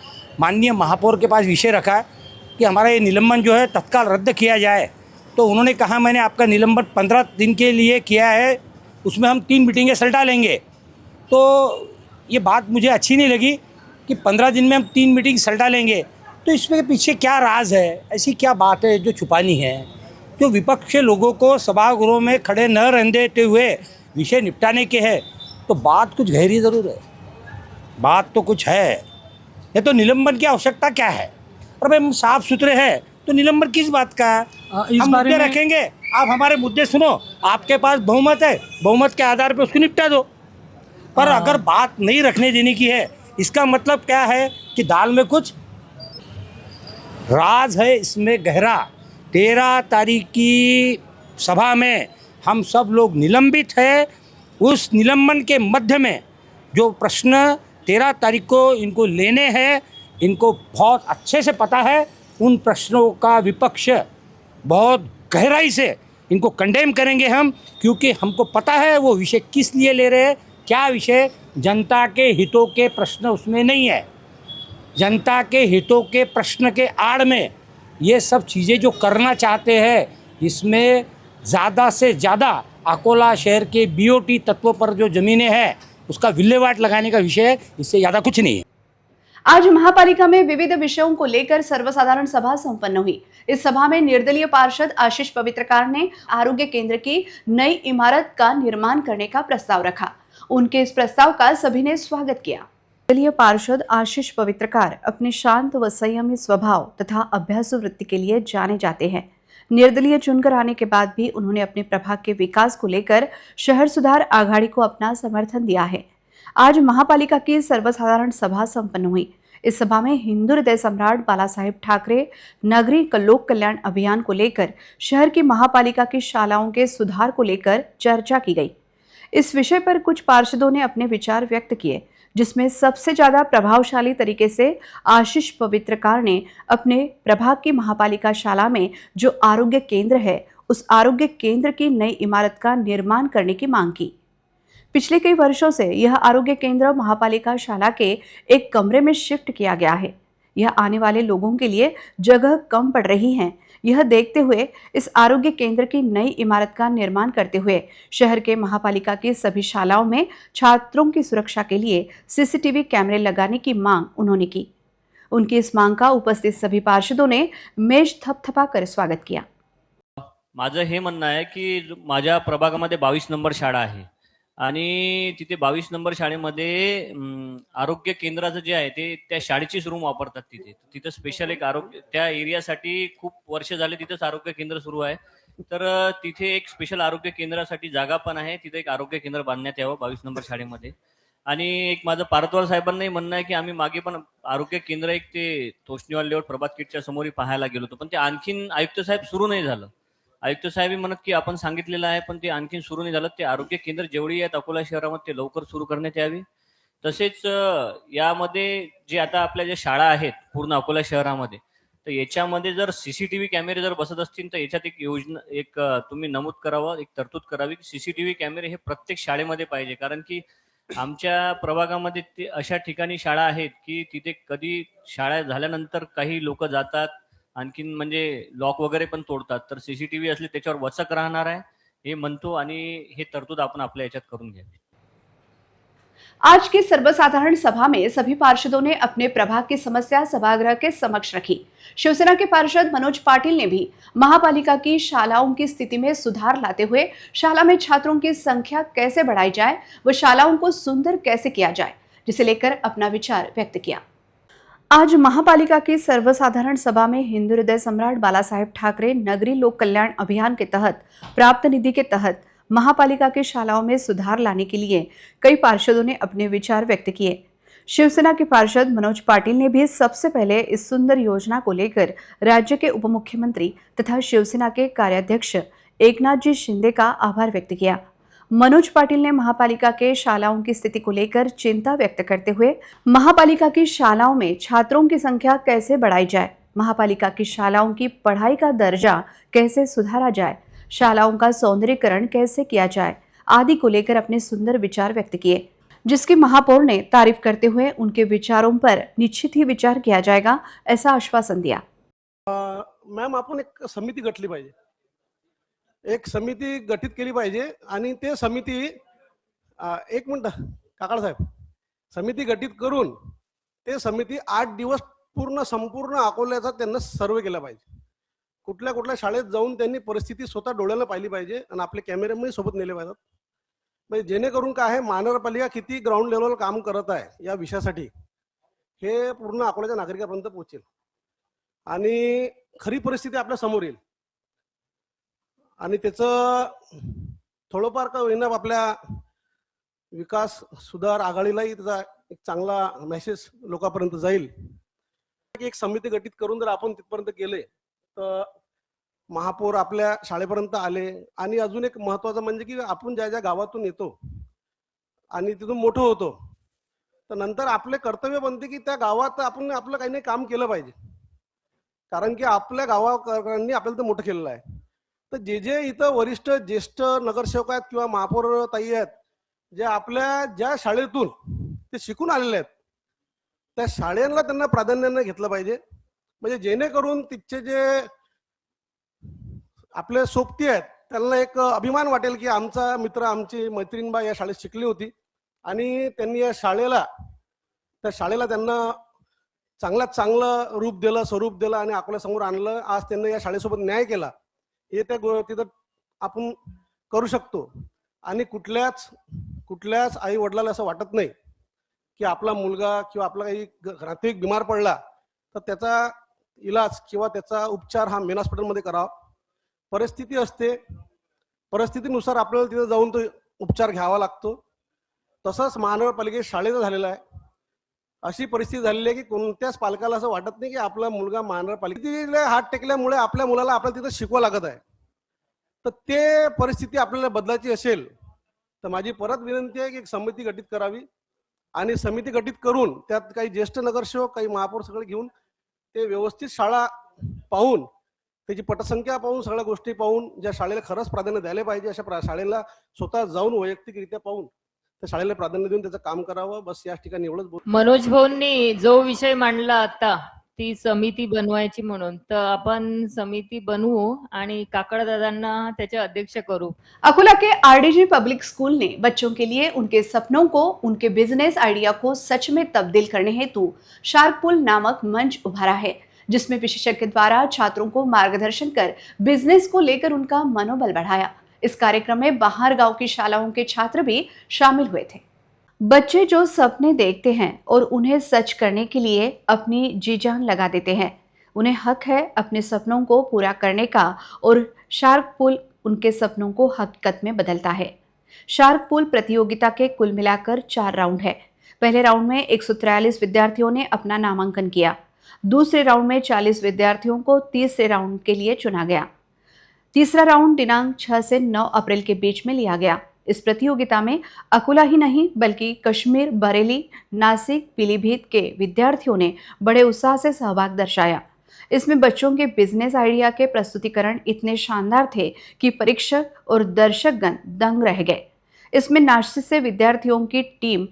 माननीय महापौर के पास विषय रखा है कि हमारा ये निलंबन जो है तत्काल रद्द किया जाए। तो उन्होंने कहा मैंने आपका निलंबन 15 दिन के लिए किया है, उसमें हम 3 मीटिंगें सल्टा लेंगे। तो ये बात मुझे अच्छी नहीं लगी कि 15 दिन में हम 3 मीटिंग सल्टा लेंगे, तो इसमें पीछे क्या राज है, ऐसी क्या बात है जो छुपानी है। जो विपक्ष के लोगों को सभागृह में खड़े न रहने देते हुए विषय निपटाने के हैं, तो बात कुछ गहरी ज़रूर है, बात तो कुछ है। ये तो निलंबन की आवश्यकता क्या है, और भाई हम साफ सुथरे हैं तो निलंबन किस बात का है। हम मुद्दे रखेंगे, आप हमारे मुद्दे सुनो, आपके पास बहुमत है, बहुमत के आधार पर उसको निपटा दो। पर अगर बात नहीं रखने देने की है, इसका मतलब क्या है कि दाल में कुछ राज है, इसमें गहरा। 13 तारीख की सभा में हम सब लोग निलंबित हैं। उस निलंबन के मध्य में जो प्रश्न 13 तारीख को इनको लेने हैं, इनको बहुत अच्छे से पता है। उन प्रश्नों का विपक्ष बहुत गहराई से इनको कंडेम करेंगे हम, क्योंकि हमको पता है वो विषय किस लिए ले रहे हैं, क्या विषय। जनता के हितों के प्रश्न उसमें नहीं है। जनता के हितों के प्रश्न के आड़ में ये सब चीज़ें जो करना चाहते हैं, इसमें ज़्यादा से ज़्यादा अकोला शहर के बीओटी तत्वों पर जो ज़मीनें हैं उसका विल्हेवाट लगाने का विषय है, इससे ज़्यादा कुछ नहीं है। आज महापालिका में विविध विषयों को लेकर सर्वसाधारण सभा संपन्न हुई। इस सभा में निर्दलीय पार्षद आशीष पवित्रकार ने आरोग्य केंद्र की नई इमारत का निर्माण करने का प्रस्ताव रखा। उनके इस प्रस्ताव का सभी ने स्वागत किया। निर्दलीय पार्षद आशीष पवित्रकार अपने शांत व संयमी स्वभाव तथा अभ्यासु वृत्ति के लिए जाने जाते हैं। निर्दलीय चुनकर आने के बाद भी उन्होंने अपने प्रभाग के विकास को लेकर शहर सुधार आघाड़ी को अपना समर्थन दिया है। आज महापालिका की सर्वसाधारण सभा संपन्न हुई। इस सभा में हिंदू हृदय सम्राट बाला साहेब ठाकरे नगरीय लोक कल्याण अभियान को लेकर शहर की महापालिका की शालाओं के सुधार को लेकर चर्चा की गई। इस विषय पर कुछ पार्षदों ने अपने विचार व्यक्त किए, जिसमें सबसे ज्यादा प्रभावशाली तरीके से आशीष पवित्रकार ने अपने प्रभाग की महापालिका शाला में जो आरोग्य केंद्र है, उस आरोग्य केंद्र की नई इमारत का निर्माण करने की मांग की। पिछले कई वर्षों से यह आरोग्य केंद्र महापालिका शाला के एक कमरे में शिफ्ट किया गया है। यह आने वाले लोगों के लिए जगह कम पड़ रही है। यह देखते हुए इस आरोग्य केंद्र की नई इमारत का निर्माण करते हुए शहर के महापालिका की सभी शालाओं में छात्रों की सुरक्षा के लिए सीसीटीवी कैमरे लगाने की मांग उन्होंने की। उनकी इस मांग का उपस्थित सभी पार्षदों ने मेज थपथपा कर स्वागत किया। माझं हे म्हणणं आहे की माझ्या प्रभागामध्ये 22 नंबर शाळा आहे आणि तिथे 22 नंबर शाळेमध्ये आरोग्य केंद्राचं जे आहे ते त्या शाळेचीच रूम वापरतात। तिथे स्पेशल एक आरोग्य त्या एरियासाठी खूप वर्ष झाले तिथेच आरोग्य केंद्र सुरू आहे। तर तिथे एक स्पेशल आरोग्य केंद्रासाठी जागा पण आहे, तिथे एक आरोग्य केंद्र बांधण्यात यावं 22 नंबर शाळेमध्ये। आणि एक माझं पारतवार साहेबांनाही म्हणणं आहे की आम्ही मागे पण आरोग्य केंद्र एक ते तोष्णीवाल लेआउट प्रभात किटच्या समोर पाहायला गेलो होतो, पण ते आणखीन आयुक्त साहेब सुरू नाही झालं. आयुक्त साहेब म्हणत की आपण सांगितलेलं आहे पण ते आणखीन सुरू नाही झालं. ते आरोग्य केंद्र जेवढी आहेत अकोला शहरामध्ये ते लवकर सुरू करण्यात यावी. तसेच यामध्ये जे आता आपल्या ज्या शाळा आहेत पूर्ण अकोला शहरामध्ये, तर याच्यामध्ये जर सीसीटीव्ही कॅमेरे जर बसत असतील तर याच्यात एक योजना तुम्ही नमूद करावं, एक तरतूद करावी की सीसीटीव्ही कॅमेरे हे प्रत्येक शाळेमध्ये पाहिजे. कारण की आमच्या प्रभागामध्ये ते अशा ठिकाणी शाळा आहेत की तिथे कधी शाळा झाल्यानंतर काही लोक जातात, आणखीन म्हणजे लॉक वगैरे पण तोडतात. तर सीसीटीव्ही असले त्याच्यावर वचक राहणार आहे हे म्हणतो, आणि हे तरतूद आपण आपल्या याच्यात करून घ्यावी. आज की सर्वसाधारण सभा में सभी पार्षदों ने अपने प्रभाग की समस्या सभागृह के समक्ष रखी। शिवसेना के पार्षद मनोज पाटिल ने भी महापालिका की शालाओं की स्थिति में सुधार लाते हुए शाला में छात्रों की संख्या कैसे बढ़ाई जाए व शालाओं को सुंदर कैसे किया जाए, जिसे लेकर अपना विचार व्यक्त किया। आज महापालिका की सर्वसाधारण सभा में हिंदू हृदय सम्राट बाला साहेब ठाकरे नगरीय लोक कल्याण अभियान के तहत प्राप्त निधि के तहत महापालिका की शालाओं में सुधार लाने के लिए कई पार्षदों ने अपने विचार व्यक्त किए। शिवसेना के पार्षद मनोज पाटिल ने भी सबसे पहले इस सुंदर योजना को लेकर राज्य के उप मुख्यमंत्री तथा शिवसेना के कार्याध्यक्ष एकनाथ जी शिंदे का आभार व्यक्त किया। मनोज पाटिल ने महापालिका के शालाओं की स्थिति को लेकर चिंता व्यक्त करते हुए महापालिका की शालाओं में छात्रों की संख्या कैसे बढ़ाई जाए, महापालिका की शालाओं की पढ़ाई का दर्जा कैसे सुधारा जाए, शालाओं का सौंदर्यीकरण कैसे किया जाए आदि को लेकर अपने सुंदर विचार व्यक्त किए, जिसकी महापौर ने तारीफ करते हुए उनके विचारों पर निश्चित ही विचार किया जाएगा ऐसा आश्वासन दिया। मॅम, आपण एक समिती गठली पाहिजे, एक समिती गठीत केली पाहिजे आणि ते समिती एक मिनिट काकाळ साहेब, समिती गठीत करून ते समिती 8 दिवस संपूर्ण अकोल्याचा त्यांना सर्वे केला पाहिजे। कुठल्या कुठल्या शाळेत जाऊन त्यांनी परिस्थिती स्वतः डोळ्याला पाहिली पाहिजे आणि आपले कॅमेरेमध्ये सोबत नेले पाहिजेत, म्हणजे जेणेकरून काय आहे महानगरपालिका किती ग्राउंड लेवलवर काम करत आहे या विषयासाठी हे पूर्ण अकोल्याच्या नागरिकांपर्यंत पोहोचेल आणि खरी परिस्थिती आपल्या समोर येईल आणि त्याचं थोडंफार का होईना आपल्या विकास सुधार आघाडीलाही त्याचा एक चांगला मेसेज लोकांपर्यंत जाईल। एक समिती गठीत करून जर आपण तिथपर्यंत गेले तर महापौर आपल्या शाळेपर्यंत आले आणि अजून एक महत्त्वाचं म्हणजे की आपण ज्या ज्या गावातून येतो आणि तिथून मोठं होतो तर नंतर आपले कर्तव्य बनते की त्या गावात आपण आपलं काही नाही काम केलं पाहिजे, कारण की आपल्या गावाकरांनी आपल्याला ते मोठं केलेलं आहे। तर जे जे इथं वरिष्ठ ज्येष्ठ नगरसेवक आहेत किंवा महापौर ताई आहेत, जे आपल्या ज्या शाळेतून ते शिकून आलेले आहेत त्या शाळेला त्यांना प्राधान्याने घेतलं पाहिजे, म्हणजे जेणेकरून तिथचे जे आपले सोबती आहेत त्यांना एक अभिमान वाटेल की आमचा मित्र आमची मैत्रीणबा या शाळेत शिकली होती आणि त्यांनी या त्या शाळेला त्यांना चांगल्यात चांगलं रूप दिलं, स्वरूप दिलं आणि अकोल्यासमोर आणलं। आज त्यांनी या शाळेसोबत न्याय केला हे त्या तिथं आपण करू शकतो आणि कुठल्याच आई वडिलाला असं वाटत नाही की आपला मुलगा किंवा आपला काही नातेवाईक बिमार पडला तर त्याचा इलाज किंवा त्याचा उपचार हा मेन हॉस्पिटलमध्ये करावा। परिस्थिती असते, परिस्थितीनुसार आपल्याला तिथे जाऊन तो उपचार घ्यावा लागतो। तसंच महानगरपालिकेत शाळेचं झालेलं आहे, अशी परिस्थिती झालेली आहे की कोणत्याच पालकाला असं वाटत नाही की आपला मुलगा महानगरपालिकेला हात टेकल्यामुळे आपल्या मुलाला आपल्याला तिथं शिकवा लागत आहे। तर ते परिस्थिती आपल्याला बदलायची असेल तर माझी परत विनंती आहे की एक समिती गठीत करावी आणि समिती गठीत करून त्यात काही ज्येष्ठ नगरसेवक काही महापौर सगळे घेऊन ते व्यवस्थित शाळा पाहून त्याची पटसंख्या पाहून सगळ्या गोष्टी पाहून ज्या शाळेला खरंच प्राधान्य द्यायला पाहिजे अशा शाळेला स्वतः जाऊन वैयक्तिकरित्या पाहून त्या शाळेला प्राधान्य देऊन त्याचं काम करावं। बस या ठिकाणी एवढंच बोल। मनोज भाऊंनी जो विषय मांडला आता ती समिती बनवायची म्हणून, तर आपण समिती बनवू आणि काकड़दादांना त्याचे अध्यक्ष करू। अकोला के आरडीजी पब्लिक स्कूल ने बच्चों के लिए उनके सपनों को, उनके बिजनेस आइडिया को सच में तब्दील करने हेतु शार्क पुल नामक मंच उभारा है, जिसमें विशेषज्ञ द्वारा छात्रों को मार्गदर्शन कर बिजनेस को लेकर उनका मनोबल बढ़ाया। इस कार्यक्रम में बाहर गांव की शालाओं के छात्र भी शामिल हुए थे। बच्चे जो सपने देखते हैं और उन्हें सच करने के लिए अपनी जी जान लगा देते हैं, उन्हें हक है अपने सपनों को पूरा करने का और शार्क पुल उनके सपनों को हकीकत में बदलता है। शार्क पूल प्रतियोगिता के कुल मिलाकर 4 राउंड है। पहले राउंड में 143 विद्यार्थियों ने अपना नामांकन किया। दूसरे राउंड में 40 विद्यार्थियों को तीसरे राउंड के लिए चुना गया। तीसरा राउंड दिनांक 6 से 9 अप्रैल के बीच में लिया गया। इस प्रतियोगिता में अकोला ही नहीं बल्कि कश्मीर, बरेली, नासिक, पीलीभीत के विद्यार्थियों ने बड़े उत्साह से सहभाग दर्शाया। इसमें बच्चों के बिजनेस आइडिया के प्रस्तुतिकरण इतने शानदार थे कि परीक्षक और दर्शकगण दंग रह गए। इसमें नासिक से विद्यार्थियों की टीम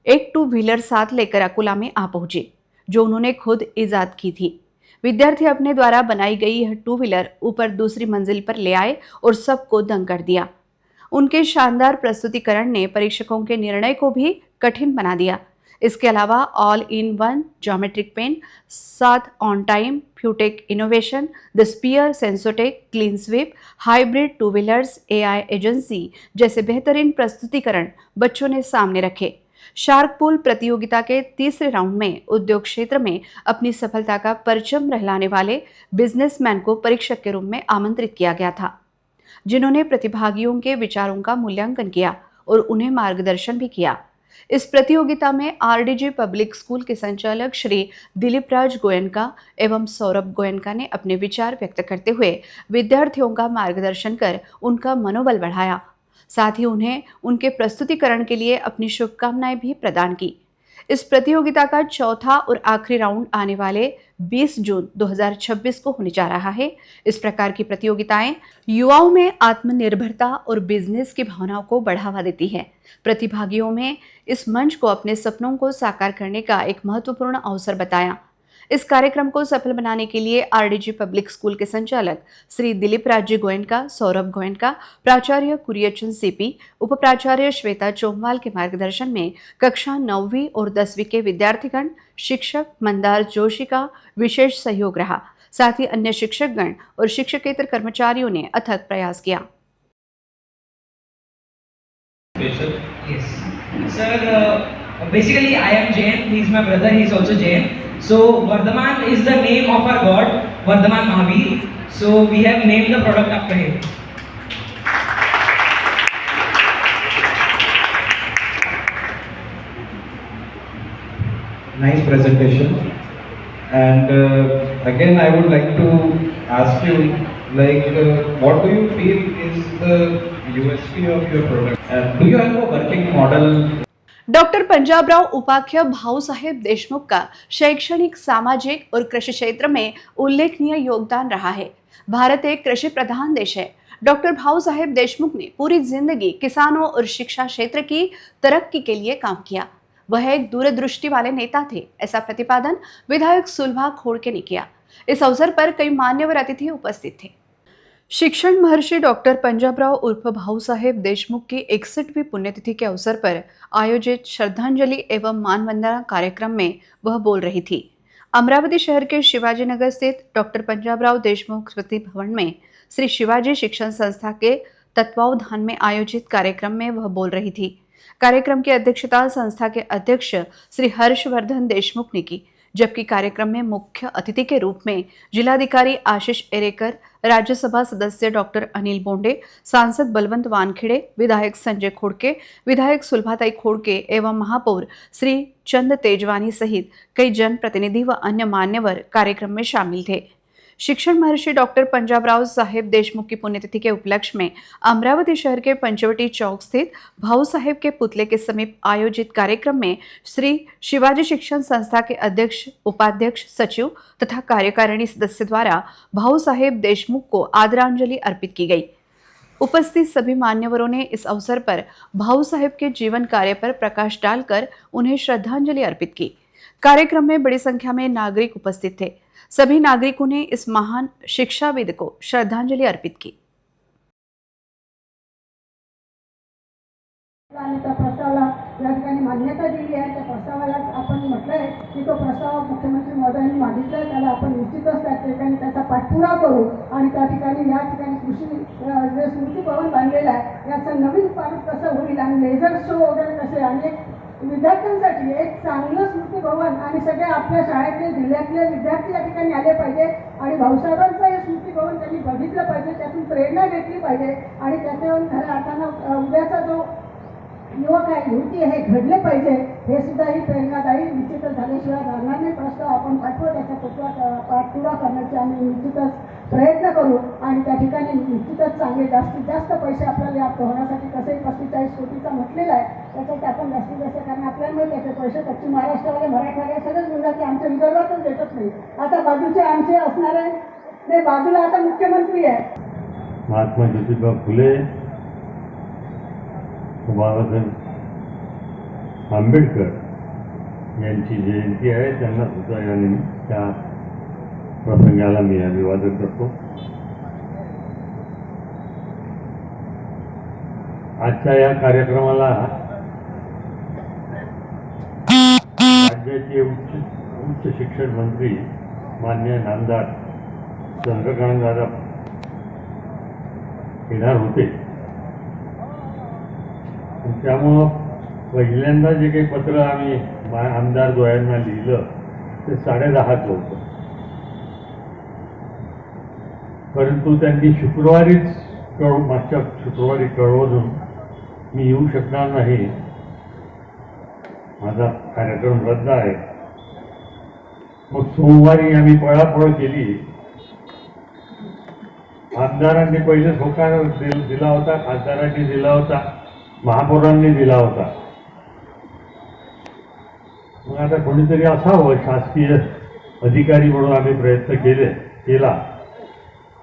एक 2 व्हीलर साथ लेकर अकोला में आ पहुंची, जो उन्होंने खुद इजाद की थी। विद्यार्थी अपने द्वारा बनाई गई यह 2 व्हीलर ऊपर दूसरी मंजिल पर ले आए और सबको दंग कर दिया। उनके शानदार प्रस्तुतिकरण ने परीक्षकों के निर्णय को भी कठिन बना दिया। इसके अलावा all in one geometric pen, 7 on time, Futech innovation, the spear, Sensotech, clean sweep, hybrid 2 wheelers, AI agency जैसे बेहतरीन प्रस्तुतिकरण बच्चों ने सामने रखे। शार्क पूल प्रतियोगिता के तीसरे राउंड में उद्योग क्षेत्र में अपनी सफलता का परचम लहराने वाले बिजनेसमैन को परीक्षक के रूप में आमंत्रित किया गया था, जिन्होंने प्रतिभागियों के विचारों का मूल्यांकन किया और उन्हें मार्गदर्शन भी किया। इस प्रतियोगिता में RDG पब्लिक स्कूल के संचालक श्री दिलीप राज गोयनका एवं सौरभ गोयनका ने अपने विचार व्यक्त करते हुए विद्यार्थियों का मार्गदर्शन कर उनका मनोबल बढ़ाया। साथ ही उन्हें उनके प्रस्तुतिकरण के लिए अपनी शुभकामनाएं भी प्रदान की। इस प्रतियोगिता का चौथा और आखिरी राउंड आने वाले 20 जून 2026 को होने जा रहा है। इस प्रकार की प्रतियोगिताएं युवाओं में आत्मनिर्भरता और बिजनेस की भावनाओं को बढ़ावा देती है। प्रतिभागियों में इस मंच को अपने सपनों को साकार करने का एक महत्वपूर्ण अवसर बताया। इस कार्यक्रम को सफल बनाने के लिए RDG पब्लिक स्कूल के संचालक श्री दिलीप राज गोयनका, सौरभ गोयनका, प्राचार्य कुरियचंद CP, उप प्राचार्य श्वेता चोमवाल के मार्गदर्शन में कक्षा 9वीं और 10वीं के विद्यार्थीगण, शिक्षक मंदार जोशी का विशेष सहयोग रहा। साथ ही अन्य शिक्षकगण और शिक्षकेतर कर्मचारियों ने अथक प्रयास किया। Basically, I am Jain. He is my brother. He is also Jain. So Vardhaman is the name of our god, Vardhaman Mahavir. So we have named the product after him. Nice presentation. And again, I would like to ask you, what do you feel is the USP of your product? Do you have a working model? Doctor Panjabrao उपाख्य भाऊसाहेब देशमुख का शैक्षणिक, सामाजिक और कृषि क्षेत्र में उल्लेखनीय योगदान रहा है। भारत एक कृषि प्रधान देश है। डॉक्टर भाऊसाहेब देशमुख ने पूरी जिंदगी किसानों और शिक्षा क्षेत्र की तरक्की के लिए काम किया। वह एक दूरदृष्टि वाले नेता थे, ऐसा प्रतिपादन विधायक सुलभा खोड़के ने किया। इस अवसर पर कई मान्यवर अतिथि उपस्थित थे। शिक्षण महर्षि डॉक्टर पंजाबराव उर्फ भाऊसाहेब देशमुख की 61वीं पुण्यतिथि के अवसर पर आयोजित श्रद्धांजलि एवं मानवंदना कार्यक्रम में वह बोल रही थी। अमरावती शहर के शिवाजी नगर स्थित डॉक्टर पंजाबराव देशमुख स्मृति भवन में श्री शिवाजी शिक्षण संस्था के तत्वावधान में आयोजित कार्यक्रम में वह बोल रही थी। कार्यक्रम की अध्यक्षता संस्था के अध्यक्ष श्री हर्षवर्धन देशमुख ने की, जबकि कार्यक्रम में मुख्य अतिथि के रूप में जिलाधिकारी आशीष एरेकर, राज्यसभा सदस्य डॉक्टर अनिल बोंडे, सांसद बलवंत वानखेड़े, विधायक संजय खोड़के, विधायक सुलभाताई खोड़के एवं महापौर श्री चंद तेजवानी सहित कई जनप्रतिनिधि व अन्य मान्यवर कार्यक्रम में शामिल थे। शिक्षण महर्षि डॉक्टर पंजाबराव साहेब देशमुख की पुण्यतिथि के उपलक्ष्य में अमरावती शहर के पंचवटी चौक स्थित भाऊ साहेब के पुतले के समीप आयोजित कार्यक्रम में श्री शिवाजी शिक्षण संस्था के अध्यक्ष, उपाध्यक्ष, सचिव तथा कार्यकारिणी सदस्य द्वारा भाऊ साहेब देशमुख को आदरांजलि अर्पित की गई। उपस्थित सभी मान्यवरों ने इस अवसर पर भाऊ साहेब के जीवन कार्य पर प्रकाश डालकर उन्हें श्रद्धांजलि अर्पित की। कार्यक्रम में बड़ी संख्या में नागरिक उपस्थित थे। सभी नागरिकों ने इस महान शिक्षाविद को श्रद्धांजलि अर्पित की। त्या प्रस्तावाला या ठिकाणी मान्यता दिली आहे। त्या प्रस्तावाला आपण म्हटलंय की तो प्रस्ताव मुख्यमंत्री महोदयांनी मागितलाय, त्याला आपण निश्चितच त्या ठिकाणी त्याचा पाठपुरावा करू आणि त्या ठिकाणी या ठिकाणी कृषी जे स्मृती भवन बांधलेलं आहे याचं नवीन पार्क कसं होईल आणि लेझर शो वगैरे कसे आणि विद्यार्थ्यांसाठी एक चांगलं स्मृती भवन आणि सगळे आपल्या शाळेतले जिल्ह्यातले विद्यार्थी या ठिकाणी आले पाहिजे आणि भाऊसाहेबांचं हे स्मृती भवन त्यांनी बघितलं पाहिजे, त्यातून प्रेरणा घेतली पाहिजे आणि त्याच्यावर खऱ्या अर्थानं उद्या युवक आहे युवती हे घडले पाहिजे हे सुद्धा ही प्रेरणादायी निश्चितच झाल्याशिवाय राहणार नाही. प्रश्न आपण पाठवू त्याचा पाठपुरा करण्याचे आम्ही निश्चितच प्रयत्न करू आणि त्या ठिकाणी निश्चितच चांगले जास्तीत जास्त पैसे आपल्याला या होण्यासाठी कसंही 45 कोटीचा म्हटलेला आहे त्याच्यात आपण जास्तीत जास्त कारण आपल्याला माहिती आहे ते पैसे कच्ची महाराष्ट्रावाले मराठवाडे सगळेच म्हणतात की आमच्या विदर्भातच भेटत नाही. आता बाजूचे आमचे असणारे ते बाजूला आता मुख्यमंत्री आहे. महात्मा ज्योतिबा फुले बाबासाहेब आंबेडकर यांची जयंती आहे. त्यांना सुद्धा या त्या प्रसंगाला मी अभिवादन करतो. आजच्या या कार्यक्रमाला राज्याचे उच्च शिक्षण मंत्री माननीय नामदार चंद्रकांतदादा येणार होते. त्यामुळं पहिल्यांदा जे काही पत्र आम्ही आमदार द्वयांना लिहिलं ते 10:30 होतं. परंतु त्यांनी शुक्रवारीच मागच्या शुक्रवारी कळवून मी येऊ शकणार नाही, माझा कार्यक्रम रद्द आहे. मग सोमवारी आम्ही पळापळ केली. आमदारांनी पहिलेच होकार दिला होता, खासदारांनी दिला होता, महापौरांनी दिला होता. मग आता कोणीतरी असावं शासकीय अधिकारी म्हणून आम्ही प्रयत्न केला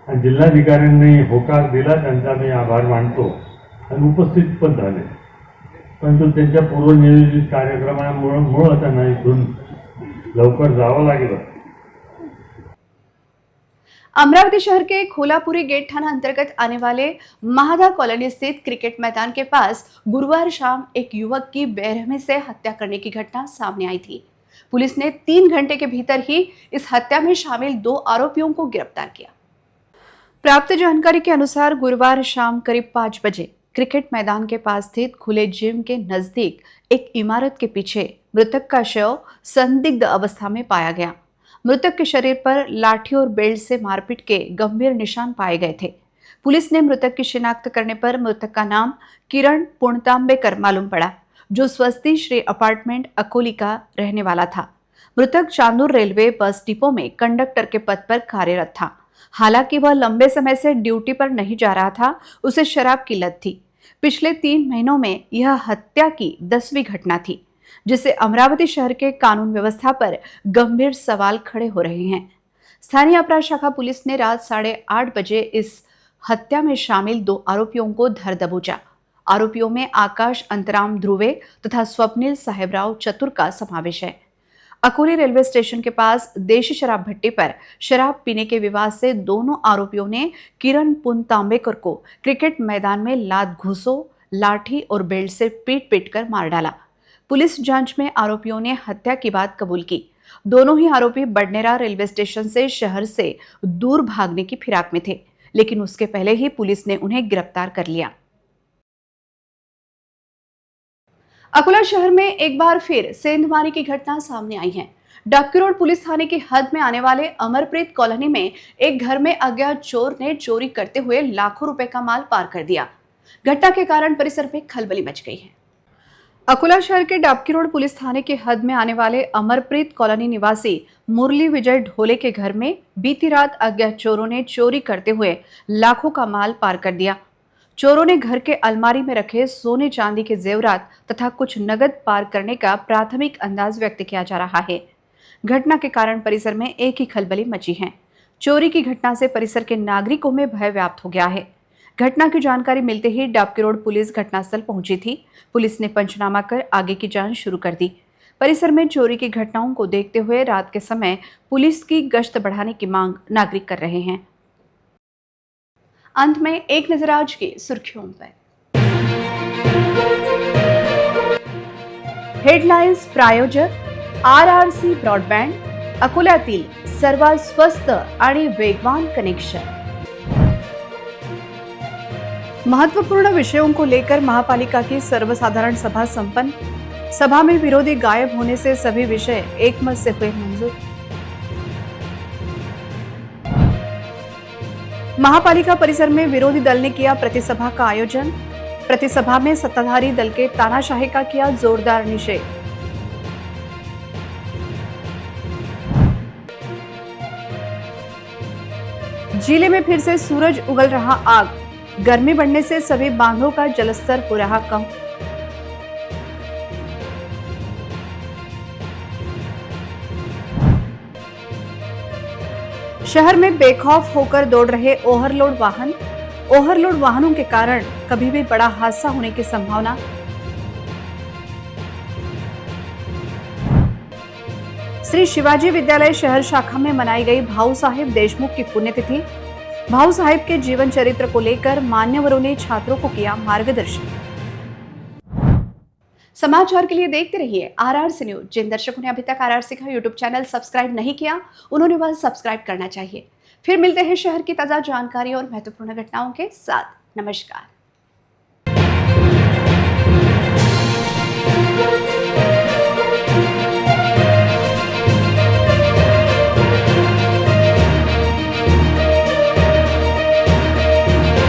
आणि जिल्हाधिकाऱ्यांनी होकार दिला, त्यांचा मी आभार मानतो आणि उपस्थित पण झाले. परंतु त्यांच्या पूर्वनियोजित कार्यक्रमामुळं त्यांना इथून लवकर जावं लागलं. अमरावती शहर के खोलापुरी गेट थाना अंतर्गत आने वाले महादा कॉलोनी स्थित क्रिकेट मैदान के पास गुरुवार शाम एक युवक की बेरहमी से हत्या करने की घटना सामने आई थी. पुलिस ने 3 घंटे के भीतर ही इस हत्या में शामिल 2 आरोपियों को गिरफ्तार किया. प्राप्त जानकारी के अनुसार गुरुवार शाम करीब 5 बजे क्रिकेट मैदान के पास स्थित खुले जिम के नजदीक एक इमारत के पीछे मृतक का शव संदिग्ध अवस्था में पाया गया. मृतक के शरीर पर लाठी और बेल्ट से मारपीट के गंभीर निशान पाए गए थे. पुलिस ने मृतक की शिनाख्त करने पर मृतक का नाम किरण पुणतांबेकर मालूम पड़ा, जो स्वस्ति श्री अपार्टमेंट अकोली का रहने वाला था. मृतक चांदूर रेलवे बस डिपो में कंडक्टर के पद पर कार्यरत था. हालांकि वह लंबे समय से ड्यूटी पर नहीं जा रहा था, उसे शराब की लत थी. पिछले 3 महीनों में यह हत्या की 10वीं घटना थी, जिससे अमरावती शहर के कानून व्यवस्था पर गंभीर सवाल खड़े हो रहे हैं. स्थानीय अपराध शाखा पुलिस ने रात 8:30 बजे इस हत्या में शामिल 2 आरोपियों को धर दबोचा. आरोपियों में आकाश अंतराम ध्रुवे तथा स्वप्निल साहेबराव चतुर का समावेश है. अकोली रेलवे स्टेशन के पास देशी शराब भट्टी पर शराब पीने के विवाद से दोनों आरोपियों ने किरण पुणतांबेकर को क्रिकेट मैदान में लात घूंसों, लाठी और बेल्ट से पीट कर मार डाला. पुलिस जांच में आरोपियों ने हत्या की बात कबूल की. दोनों ही आरोपी बडनेरा रेलवे स्टेशन से शहर से दूर भागने की फिराक में थे, लेकिन उसके पहले ही पुलिस ने उन्हें गिरफ्तार कर लिया. अकोला शहर में एक बार फिर सेंधमारी की घटना सामने आई है. डाक्यू रोड पुलिस थाने की हद में आने वाले अमरप्रीत कॉलोनी में एक घर में अज्ञात चोर ने चोरी करते हुए लाखों रुपए का माल पार कर दिया. घटना के कारण परिसर में खलबली मच गई है. अकोला शहर के डाक्यू रोड पुलिस थाने के हद में आने वाले अमरप्रीत कॉलोनी निवासी मुरली विजय ढोले के घर में बीती रात अज्ञात चोरों ने चोरी करते हुए लाखों का माल पार कर दिया. चोरों ने घर के अलमारी में रखे सोने चांदी के जेवरात तथा कुछ नगद पार करने का प्राथमिक अंदाज व्यक्त किया जा रहा है. घटना के कारण परिसर में एक ही खलबली मची है. चोरी की घटना से परिसर के नागरिकों में भय व्याप्त हो गया है. घटना की जानकारी मिलते ही डाक्यू रोड पुलिस घटनास्थल पहुंची थी. पुलिस ने पंचनामा कर आगे की जांच शुरू कर दी. परिसर में चोरी की घटनाओं को देखते हुए रात के समय पुलिस की गश्त बढ़ाने की मांग नागरिक कर रहे हैं. अंत में एक नजर आज की सुर्खियों पर. हेडलाइन्स प्रायोजक RRC ब्रॉडबँड, अकोल्यातील सर्वात स्वस्त आणि वेगवान कनेक्शन. महत्वपूर्ण विषयों को लेकर महापालिका की सर्वसाधारण सभा संपन्न. सभा में विरोधी गायब होने से सभी विषय एकमत से हुए मंजूर. महापालिका परिसर में विरोधी दल ने किया प्रतिसभा का आयोजन. प्रतिसभा में सत्ताधारी दल के तानाशाही का किया जोरदार निषेध। जिले में फिर से सूरज उगल रहा आग, गर्मी बढ़ने से सभी बांधों का जलस्तर हो रहा कम। शहर में बेखौफ होकर दौड़ रहे ओवरलोड वाहन, ओवरलोड वाहनों के कारण कभी भी बड़ा हादसा होने की संभावना। श्री शिवाजी विद्यालय शहर शाखा में मनाई गई भाऊ साहेब देशमुख की पुण्यतिथि। भाऊ साहेब के जीवन चरित्र को लेकर मान्यवरों ने छात्रों को किया मार्गदर्शन। समाचार के लिए देखते रहिए RRC न्यूज। जिन दर्शकों ने अभी तक RRC का यूट्यूब चैनल सब्सक्राइब नहीं किया, उन्होंने वह सब्सक्राइब करना चाहिए। फिर मिलते हैं शहर की ताजा जानकारी और महत्वपूर्ण घटनाओं के साथ। नमस्कार।